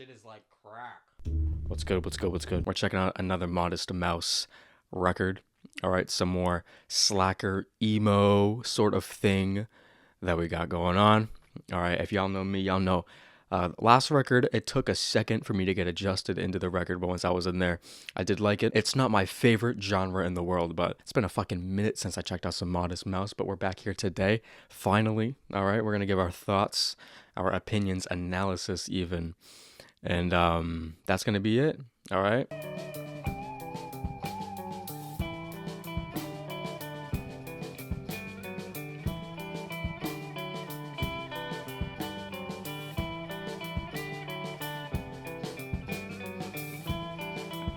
Shit is like crack. What's good? What's good? What's good? We're checking out another Modest Mouse record. All right, some more slacker emo sort of thing that we got going on. All right, if y'all know me, y'all know last record, it took a second for me to get adjusted into the record, but once I was in there, I did like it. It's not my favorite genre in the world, but it's been a fucking minute since I checked out some Modest Mouse, but we're back here today, finally. All right, we're going to give our thoughts, our opinions, analysis even, and that's going to be it. All right.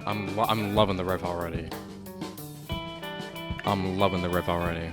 I'm loving the riff already. I'm loving the riff already.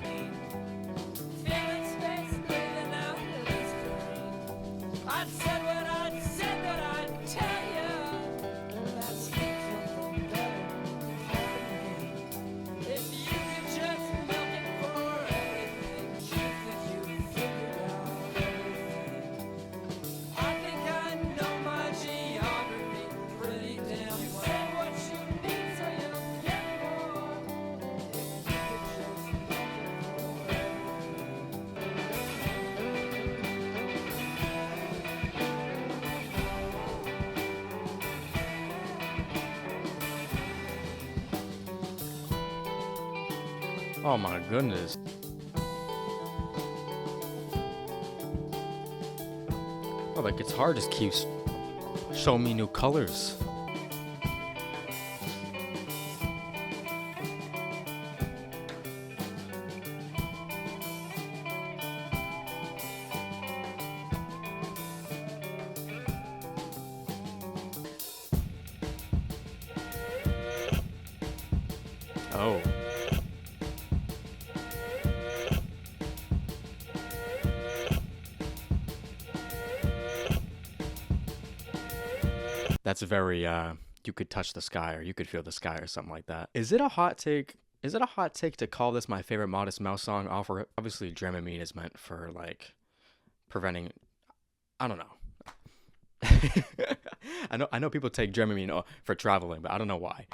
Oh my goodness. Oh, the guitar just keeps showing me new colors. Oh. That's very you could touch the sky or you could feel the sky or something like that. Is it a hot take? Is it a hot take to call this my favorite Modest Mouse song? Obviously Dramamine is meant for like preventing, I don't know. I know people take Dramamine for traveling, but I don't know why.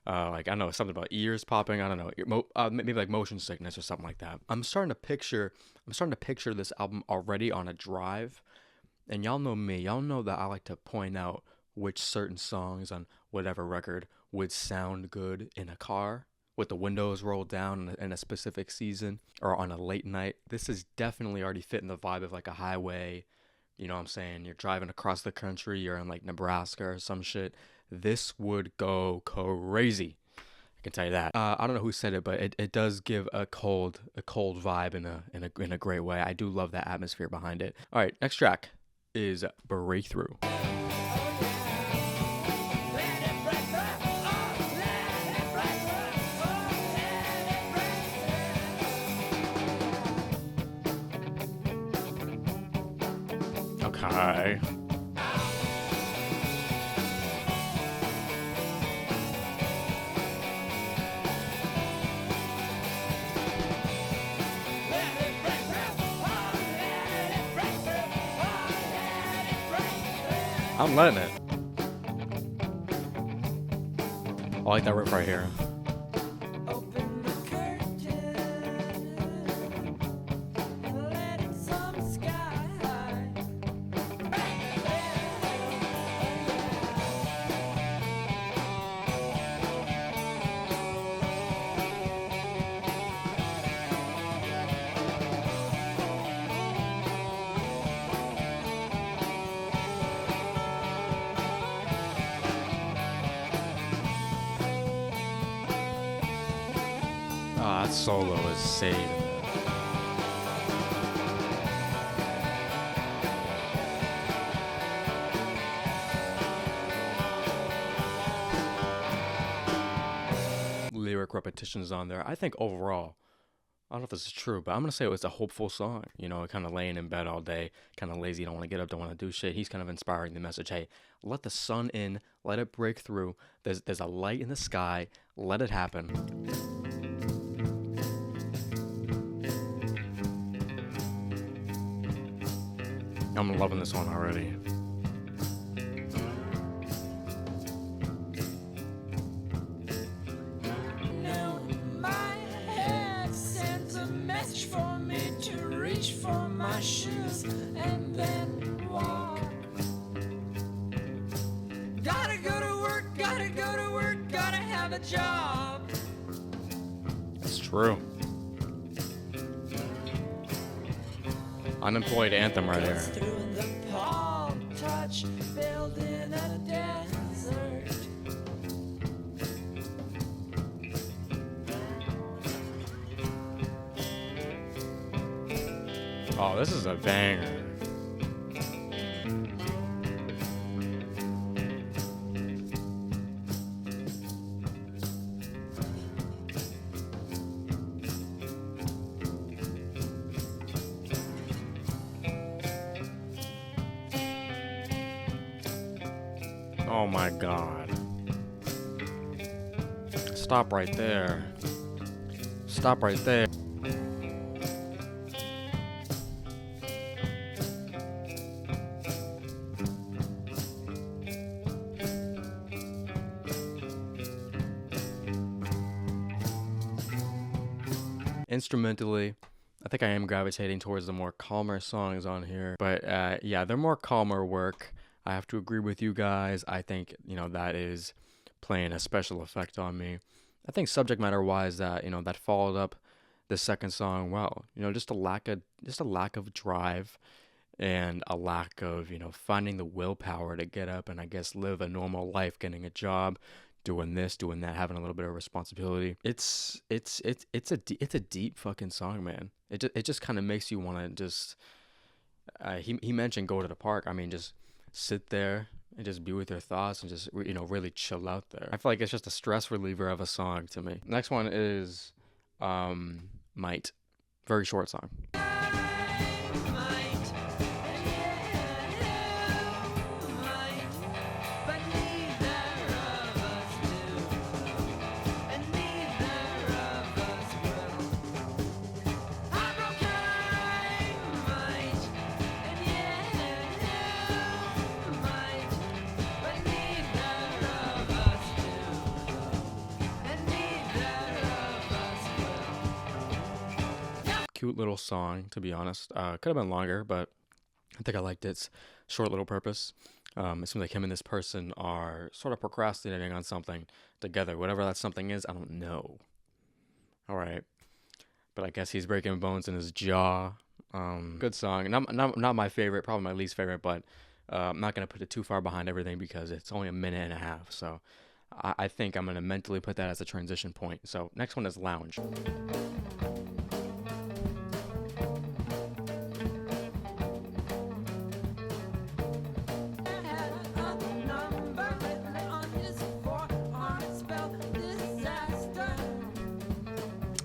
Like I know something about ears popping. I don't know, maybe like motion sickness or something like that. I'm starting to picture this album already on a drive, and y'all know me. Y'all know that I like to point out which certain songs on whatever record would sound good in a car with the windows rolled down in a specific season or on a late night. This is definitely already fitting the vibe of like a highway. You know what I'm saying? You're driving across the country, you're in like Nebraska or some shit. This would go crazy. I can tell you that. I don't know who said it, but it does give a cold vibe in a great way. I do love that atmosphere behind it. All right, next track is Breakthrough. Okay. I'm letting it. I like that riff right here. Oh, that solo is saved. Lyric repetitions on there. I think overall, I don't know if this is true, but I'm going to say it was a hopeful song. You know, kind of laying in bed all day, kind of lazy, don't want to get up, don't want to do shit. He's kind of inspiring the message, hey, let the sun in, let it break through. There's a light in the sky, let it happen. I'm loving this one already. a job. It's true. Unemployed anthem right here. Through the palm touch, building at a desert. Oh, this is a banger. Oh my god. Stop right there. Stop right there. Instrumentally, I think I am gravitating towards the more calmer songs on here. But yeah, they're more calmer work. I have to agree with you guys. I think, that is playing a special effect on me. I think subject matter wise that, that followed up the second song well. Just a lack of drive and a lack of, finding the willpower to get up and I guess live a normal life, getting a job, doing this, doing that, having a little bit of responsibility. It's a deep fucking song, man. It just kind of makes you want to just he mentioned go to the park. I mean, just sit there and just be with your thoughts and just really chill out there. I feel like it's just a stress reliever of a song to me. Next one is Might. Very short song. Cute little song, to be honest. Could have been longer, but I think I liked its short little purpose. It seems like him and this person are sort of procrastinating on something together. Whatever that something is, I don't know. All right, but I guess he's breaking bones in his jaw. Good song. Not my favorite, probably my least favorite, but I'm not gonna put it too far behind everything because it's only a minute and a half. So I think I'm gonna mentally put that as a transition point. So next one is Lounge.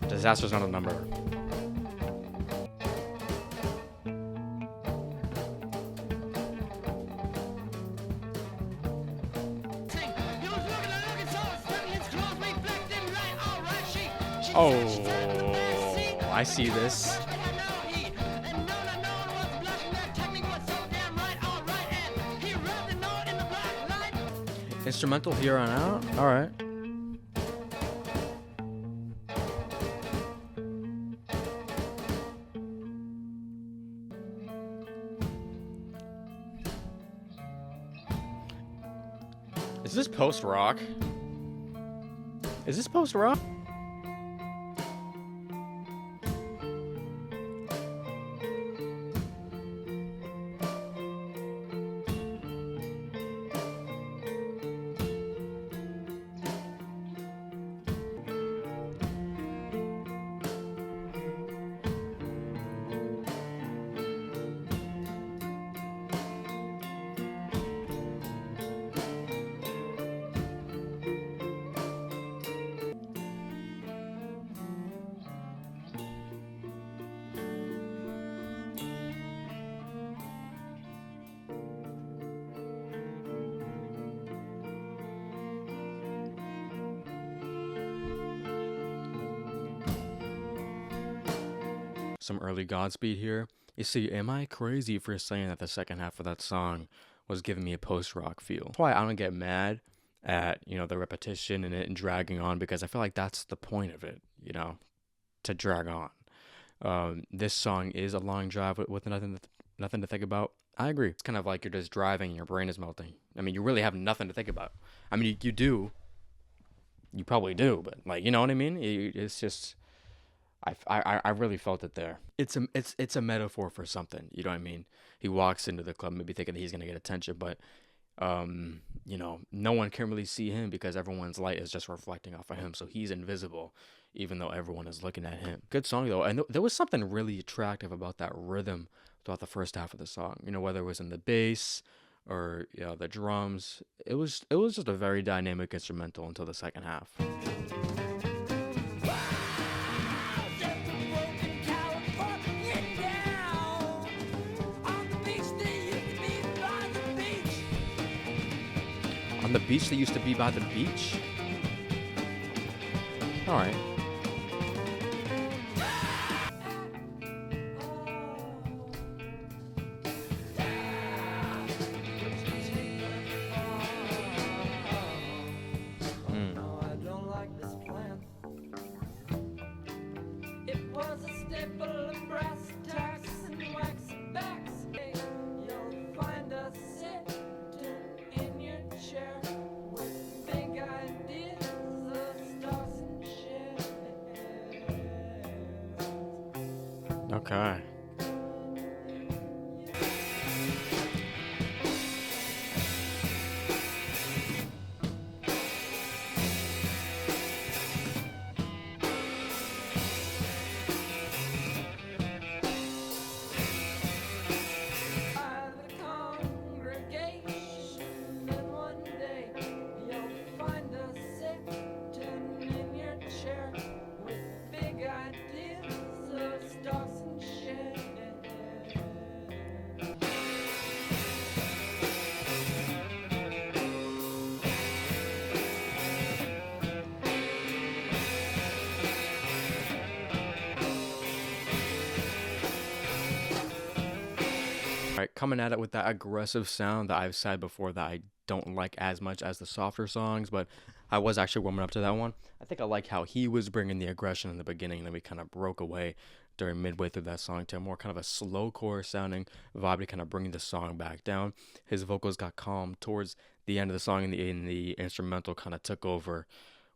Disaster's not a number. Oh, I see this. Instrumental here on out? Alright. Is this post-rock? Is this post-rock? Some early Godspeed here. You see, am I crazy for saying that the second half of that song was giving me a post-rock feel? That's why I don't get mad at, the repetition and it dragging on, because I feel like that's the point of it, to drag on. This song is a long drive with nothing to think about. I agree. It's kind of like you're just driving and your brain is melting. I mean, you really have nothing to think about. I mean, you do, You probably do, but like, you know what I mean? It's just, I really felt it there. It's a metaphor for something. You know what I mean? He walks into the club maybe thinking that he's gonna get attention, but no one can really see him because everyone's light is just reflecting off of him, so he's invisible, even though everyone is looking at him. Good song though, and there was something really attractive about that rhythm throughout the first half of the song. Whether it was in the bass or the drums, it was just a very dynamic instrumental until the second half. On the beach that used to be by the beach? Alright. No, I don't like this plan. It was a staple of brass tacks and wax backs. Hey, you'll find us sitting in your chair with big ideas of stars and shares. Okay. By the congregation, and one day you'll find us sitting in your chair with big ideas of stars and shares. Alright, coming at it with that aggressive sound that I've said before that I don't like as much as the softer songs, but I was actually warming up to that one. I think I like how he was bringing the aggression in the beginning, and then we kind of broke away during midway through that song to a more kind of a slowcore sounding vibe to kind of bring the song back down. His vocals got calm towards the end of the song, and the instrumental kind of took over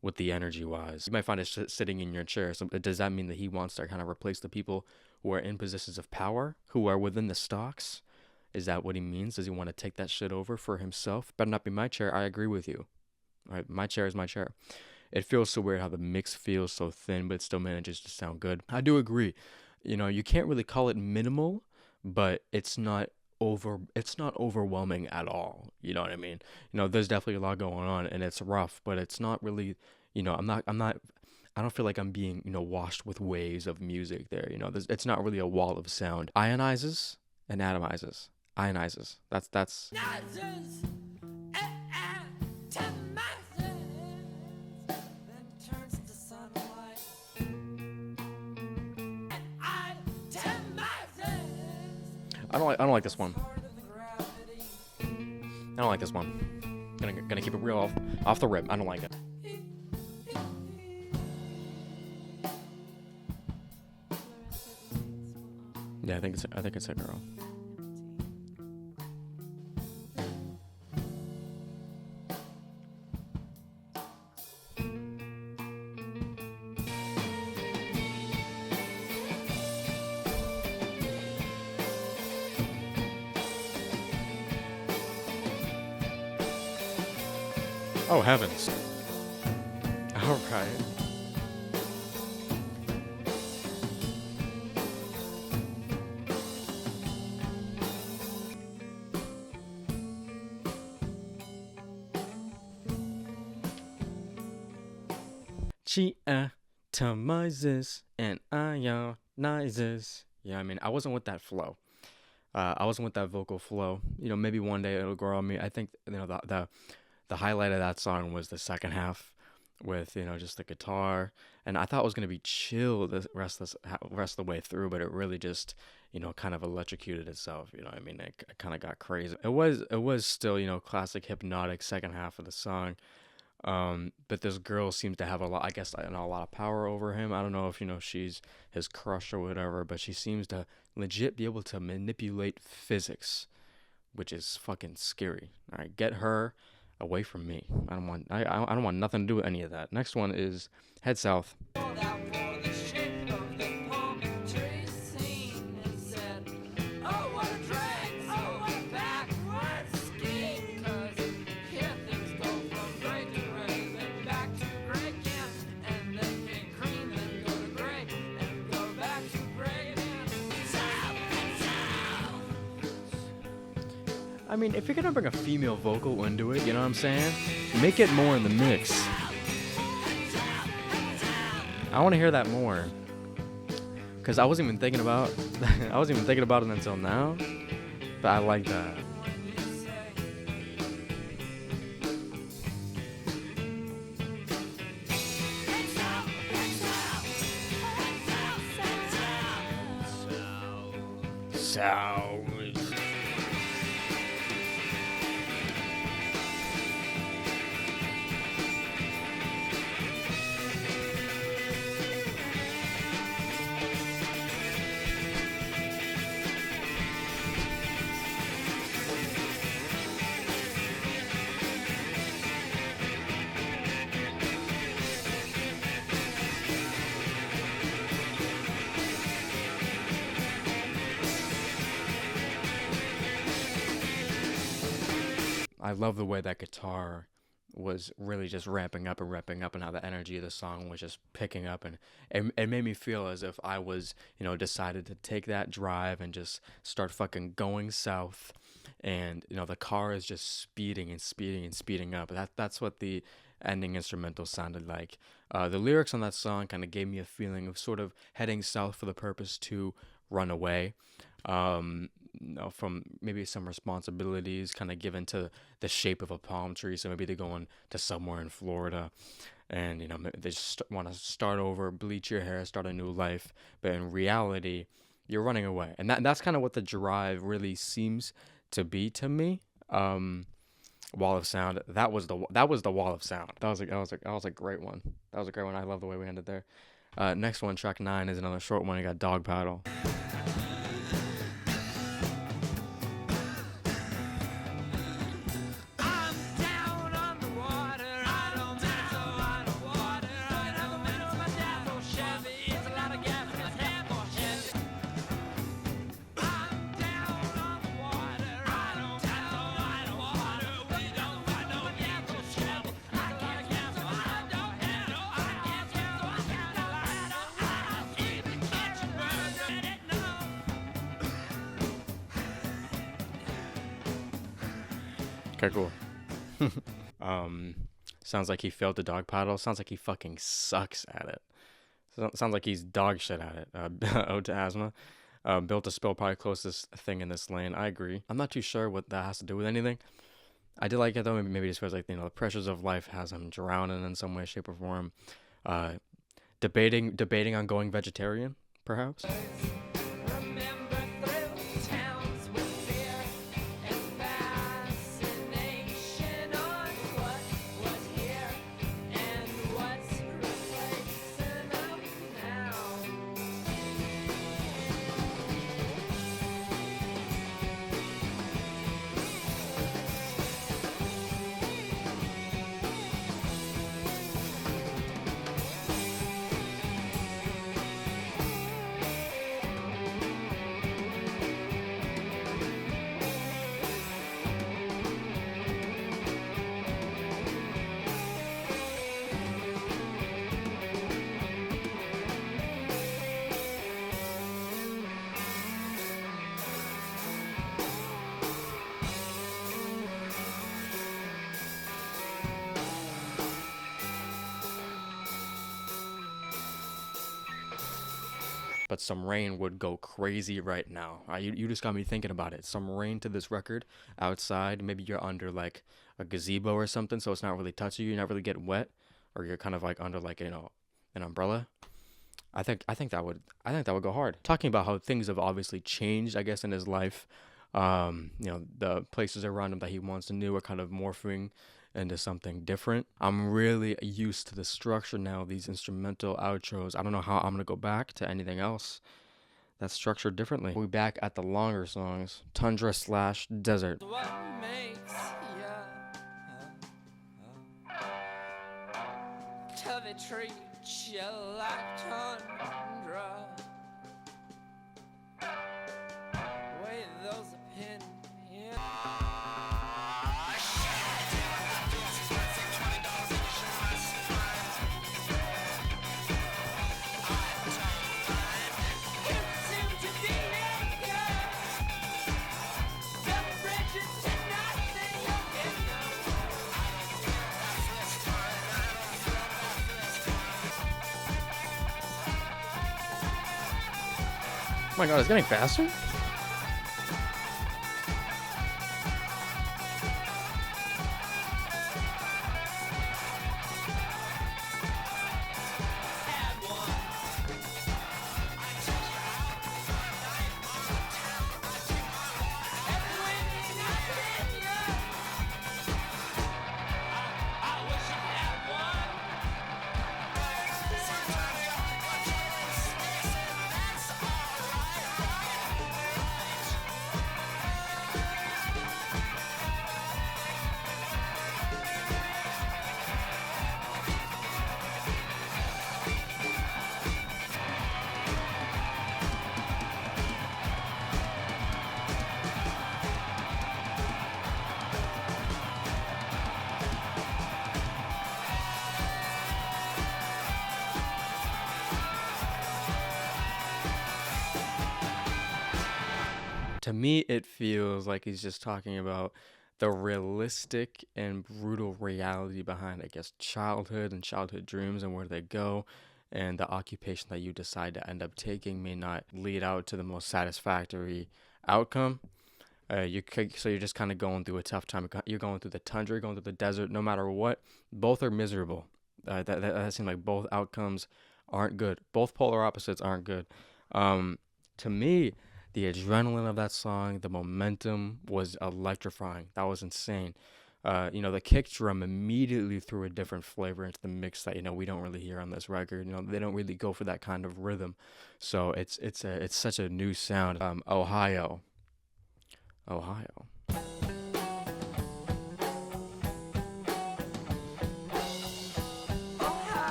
with the energy wise. You might find it sitting in your chair. So does that mean that he wants to kind of replace the people who are in positions of power, who are within the stocks? Is that what he means? Does he want to take that shit over for himself? Better not be my chair. I agree with you. All right, my chair is my chair. It feels so weird how the mix feels so thin, but it still manages to sound good. I do agree. You can't really call it minimal, but it's not overwhelming at all. You know what I mean? There's definitely a lot going on and it's rough, but it's not really, I don't feel like I'm being, washed with waves of music there. It's not really a wall of sound. Ionizes and atomizes. Ionizes. That's Ionizes and atomizes, then turns to sunlight. And atomizes. I don't like this one. Part of the gravity. I don't like this one. Gonna keep it real off the rip. I don't like it. Yeah, I think it's a girl. Oh heavens. All right. She atomizes and ionizes. Yeah, I wasn't with that flow. I wasn't with that vocal flow. Maybe one day it'll grow on me. I think the highlight of that song was the second half with just the guitar, and I thought it was gonna be chill the rest of the way through, but it really just kind of electrocuted itself. It kind of got crazy. It was still classic hypnotic second half of the song. But this girl seems to have a lot, I guess, a lot of power over him. I don't know if she's his crush or whatever, but she seems to legit be able to manipulate physics, which is fucking scary. All right, get her away from me. I don't want nothing to do with any of that. Next one is Head South. Called out for the shape of the palm tree scene and said, oh, what a drag, oh, what a backward scheme. 'Cause here things go from gray to gray, then back to gray again, and then get green, then go to gray, and go back to gray again. I mean, if you're gonna bring a female vocal into it, you know what I'm saying? Make it more in the mix. I want to hear that more. Cause I wasn't even thinking about it until now. But I like that. Sound. I love the way that guitar was really just ramping up, and how the energy of the song was just picking up, and it made me feel as if I was, decided to take that drive and just start fucking going south, and the car is just speeding and speeding and speeding up. That's what the ending instrumental sounded like. The lyrics on that song kind of gave me a feeling of sort of heading south for the purpose to run away. From maybe some responsibilities kind of given to the shape of a palm tree. So maybe they're going to somewhere in Florida, and they just want to start over, bleach your hair, start a new life. But in reality, you're running away, and that's kind of what the drive really seems to be to me. Wall of Sound. That was the Wall of Sound. That was a great one. That was a great one. I love the way we ended there. Next one, track 9, is another short one. You got Dog Paddle. Okay, cool. Sounds like he failed the dog paddle. Sounds like he fucking sucks at it. Sounds like he's dog shit at it. Ode to Asthma. Built to Spill, probably closest thing in this lane. I agree. I'm not too sure what that has to do with anything. I did like it though. Maybe just feels like the pressures of life has him drowning in some way, shape, or form. Debating on going vegetarian, perhaps. Remember thrill towns with fear and fascination on what was here and what's replacing them now. But some rain would go crazy right now. You just got me thinking about it. Some rain to this record outside. Maybe you're under like a gazebo or something, so it's not really touching you. You're not really getting wet, or you're kind of like under like an umbrella. I think that would go hard. Talking about how things have obviously changed, I guess, in his life. The places around him that he wants to do are kind of morphing into something different. I'm really used to the structure now of these instrumental outros. I don't know how I'm gonna go back to anything else that's structured differently. We'll be back at the longer songs. Tundra / Desert. What makes ya treat you like Tundra with those opinions. Oh my god, it's getting faster? To me, it feels like he's just talking about the realistic and brutal reality behind, I guess, childhood and childhood dreams and where they go. And the occupation that you decide to end up taking may not lead out to the most satisfactory outcome. So you're just kind of going through a tough time. You're going through the tundra, you're going through the desert. No matter what, both are miserable. That seems like both outcomes aren't good. Both polar opposites aren't good. To me, the adrenaline of that song, the momentum was electrifying. That was insane. The kick drum immediately threw a different flavor into the mix that we don't really hear on this record. They don't really go for that kind of rhythm, so it's such a new sound. Ohio.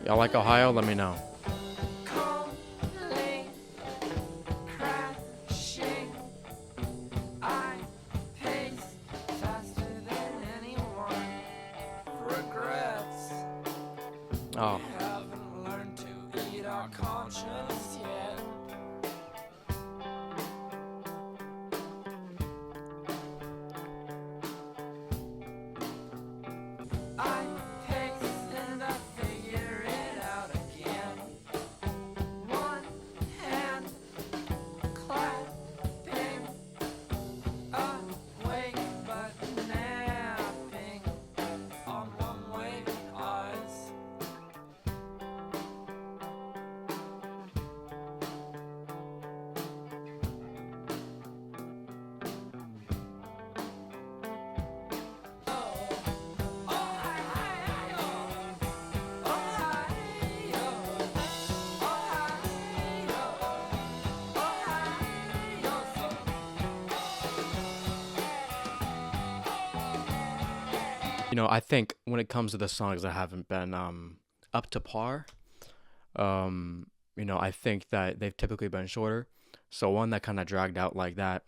Y'all like Ohio? Let me know. Oh. We haven't learned to eat our conscience yet. I pace and I figure it out again. One hand clapping, awake but napping on one-way eyes. I think when it comes to the songs that haven't been up to par, I think that they've typically been shorter. So one that kind of dragged out like that,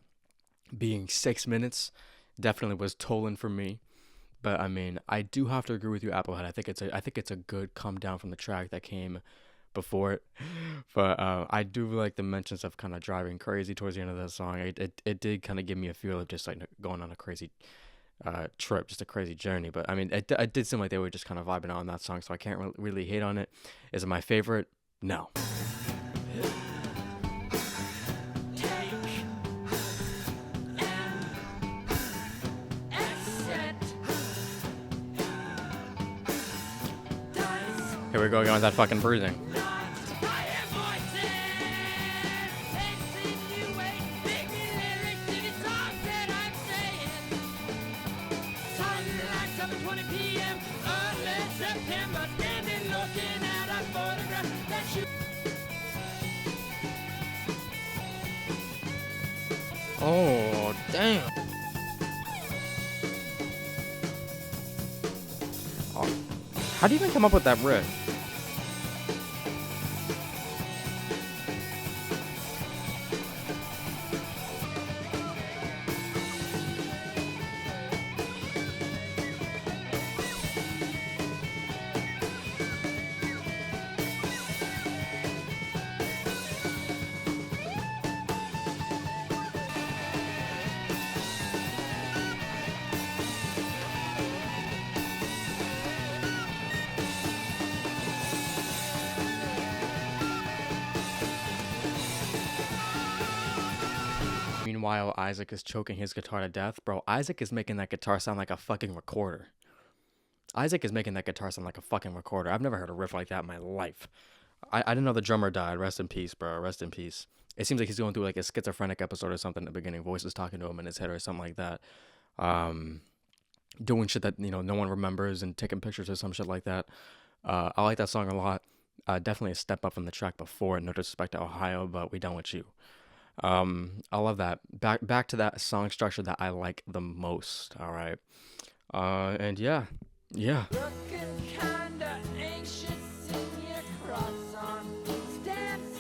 being 6 minutes, definitely was tolling for me. But I mean, I do have to agree with you, Applehead. I think it's a good come down from the track that came before it. But I do like the mentions of kind of driving crazy towards the end of that song. It did kind of give me a feel of just like going on a crazy trip, just a crazy journey. But I mean, it did seem like they were just kind of vibing out on that song, so I can't really hate on it. Is it my favorite? No. Here we go again with that fucking breathing. Oh, damn. Oh, how do you even come up with that riff? Meanwhile, Isaac is choking his guitar to death. Bro, Isaac is making that guitar sound like a fucking recorder. Isaac is making that guitar sound like a fucking recorder. I've never heard a riff like that in my life. I didn't know the drummer died. Rest in peace, bro. Rest in peace. It seems like he's going through like a schizophrenic episode or something in the beginning. Voices talking to him in his head or something like that. Doing shit that, no one remembers and taking pictures or some shit like that. I like that song a lot. Definitely a step up from the track before. No disrespect to Ohio, but we done with you. I love that. Back to that song structure that I like the most. All right. And yeah. Looking kinda anxious in your cross-on stance,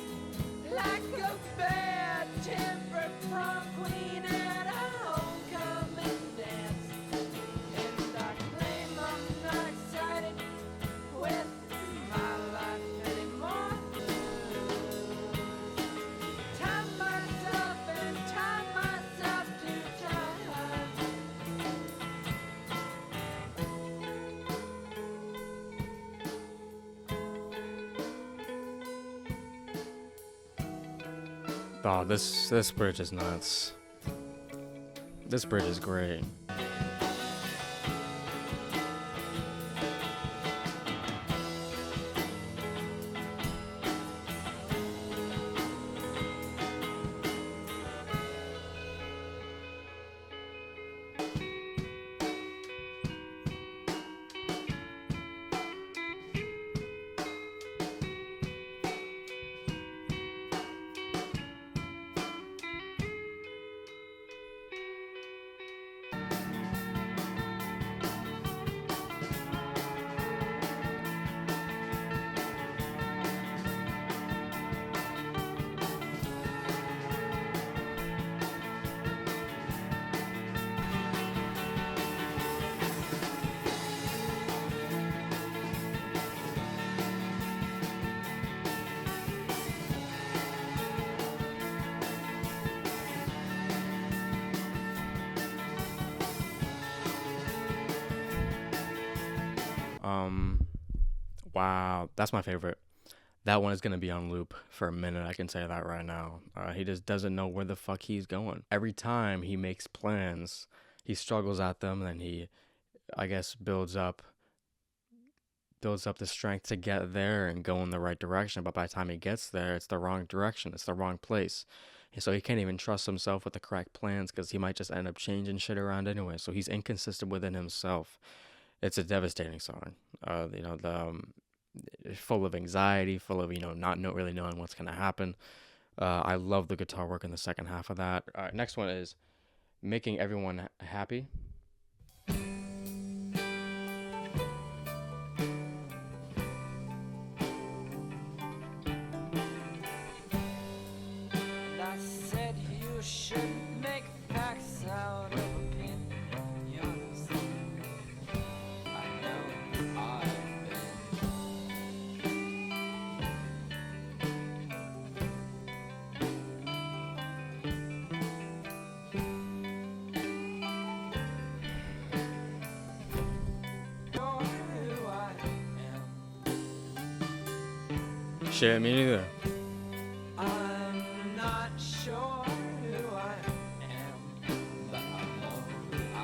like a bad-tempered prom queen at a homecoming dance. And I claim I'm not excited with my life anymore. Tie myself to time. Oh, this bridge is nuts. This bridge is great. Wow, that's my favorite. That one is gonna be on loop for a minute. I can say that right now. He just doesn't know where the fuck he's going. Every time he makes plans, he struggles at them, and he, I guess, builds up the strength to get there and go in the right direction. But by the time he gets there, it's the wrong direction. It's the wrong place. So he can't even trust himself with the correct plans because he might just end up changing shit around anyway. So he's inconsistent within himself. It's a devastating song. Full of anxiety, full of not really knowing what's gonna happen. I love the guitar work in the second half of that. Next one is making everyone happy. And I said you should make facts out of opinions. I know I've been. You're who I am. Shit, me neither. I'm not sure who I am, but I know who I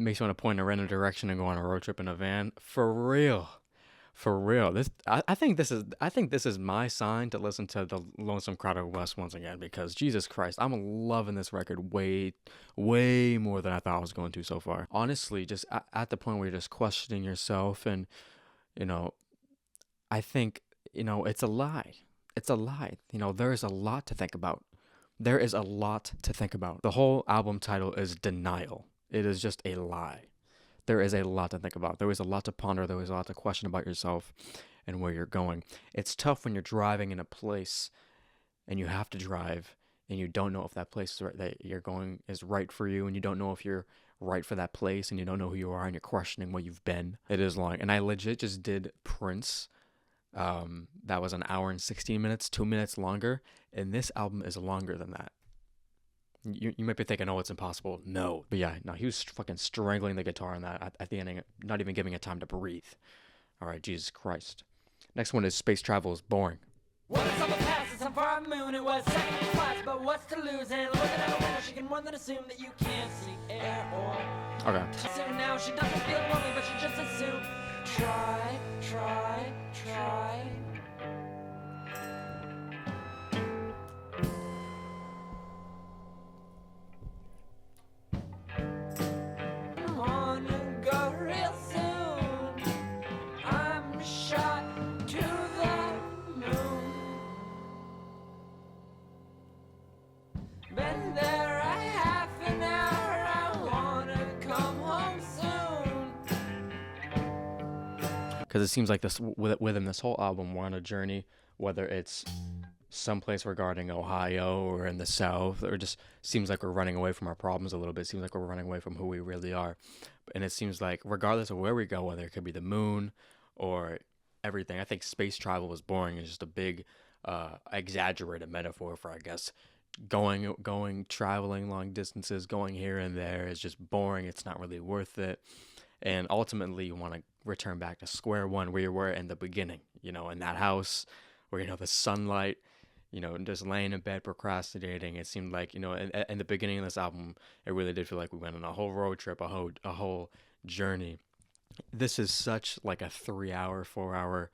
makes you want to point in a random direction and go on a road trip in a van. For real. For real. I think this is my sign to listen to the Lonesome Crowded West once again, because Jesus Christ, I'm loving this record way more than I thought I was going to so far. Honestly, just at the point where you're just questioning yourself, and you know, I think, it's a lie. It's a lie. There is a lot to think about. There is a lot to think about. The whole album title is Denial. It is just a lie. There is a lot to think about. There is a lot to ponder. There is a lot to question about yourself and where you're going. It's tough when you're driving in a place and you have to drive and you don't know if that place that you're going is right for you, and you don't know if you're right for that place, and you don't know who you are, and you're questioning where you've been. It is long. And I legit just did Prince. That was an hour and 16 minutes, 2 minutes longer. And this album is longer than that. You might be thinking, oh, it's impossible. No. But yeah, no, he was fucking strangling the guitar on that at the ending, not even giving it time to breathe. All right, Jesus Christ. Next one is Space Travel is Boring. What is up a pass? It's on far moon. It was second in class, but what's to lose? And looking at a window, she can more than assume that you can't see air or... Okay. So now she doesn't feel lonely, but she just assume. Try. Because it seems like this within this whole album, we're on a journey, whether it's someplace regarding Ohio or in the South, or just seems like we're running away from our problems a little bit. It seems like we're running away from who we really are. And it seems like regardless of where we go, whether it could be the moon or everything, I think Space Travel is Boring is just a big exaggerated metaphor for, I guess, traveling long distances, going here and there is just boring. It's not really worth it. And ultimately, you want to return back to square one where you were in the beginning, in that house where, the sunlight, just laying in bed procrastinating. It seemed like, in the beginning of this album, it really did feel like we went on a whole road trip, a whole journey. This is such like a 3-hour, 4-hour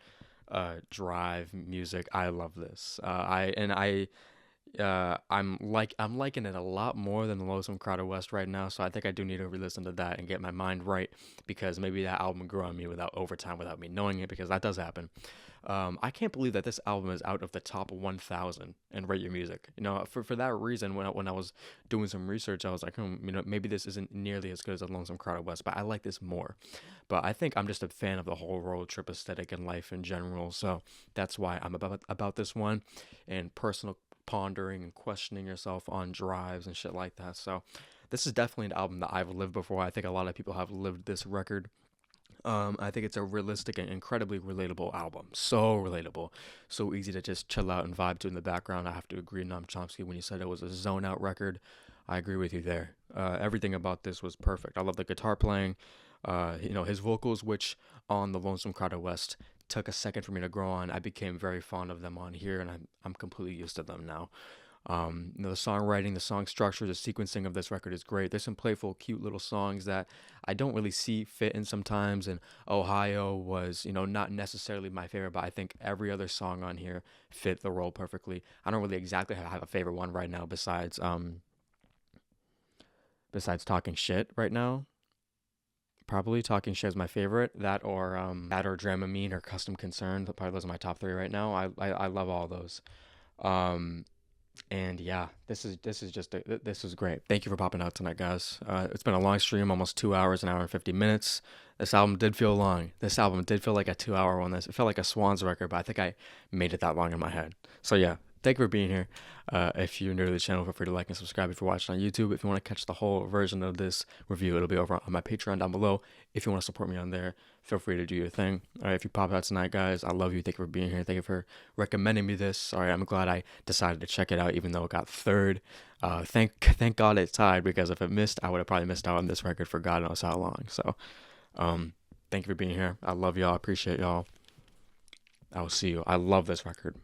drive music. I love this. I'm liking it a lot more than the Lonesome Crowded West right now, so I think I do need to re-listen to that and get my mind right, because maybe that album grew on me without me knowing it, because that does happen. I can't believe that this album is out of the top 1,000 in Rate Your Music. For that reason, when I was doing some research, I was like, maybe this isn't nearly as good as the Lonesome Crowded West, but I like this more. But I think I'm just a fan of the whole road trip aesthetic and life in general, so that's why I'm about this one, and personal pondering and questioning yourself on drives and shit like that. So this is definitely an album that I've lived before. I think a lot of people have lived this record. I think it's a realistic and incredibly relatable album. So relatable. So easy to just chill out and vibe to in the background. I have to agree, Noam Chomsky, when you said it was a zone out record. I agree with you there. Everything about this was perfect. I love the guitar playing, his vocals, which on the Lonesome Crowded West took a second for me to grow on. I became very fond of them on here, and I'm completely used to them now. The songwriting, the song structure, the sequencing of this record is great. There's some playful, cute little songs that I don't really see fit in sometimes, and Ohio was, not necessarily my favorite, but I think every other song on here fit the role perfectly. I don't really exactly have a favorite one right now besides Talking Shit right now. Probably Talking Shit is my favorite. That or Dramamine or Custom Concern. Probably those are my top 3 right now. I love all those. And yeah, this is great. Thank you for popping out tonight, guys. It's been a long stream, almost 2 hours, an hour and 50 minutes. This album did feel long. This album did feel like a 2-hour one. It felt like a Swans record, but I think I made it that long in my head. So yeah, thank you for being here. If you're new to the channel, feel free to like and subscribe if you're watching on YouTube. If you want to catch the whole version of this review, it'll be over on my Patreon down below. If you want to support me on there, feel free to do your thing. All right, if you pop out tonight, guys, I love you. Thank you for being here. Thank you for recommending me this. All right, I'm glad I decided to check it out, even though it got third. Thank God it tied, because if it missed, I would have probably missed out on this record for God knows how long. So, thank you for being here. I love y'all. I appreciate y'all. I will see you. I love this record.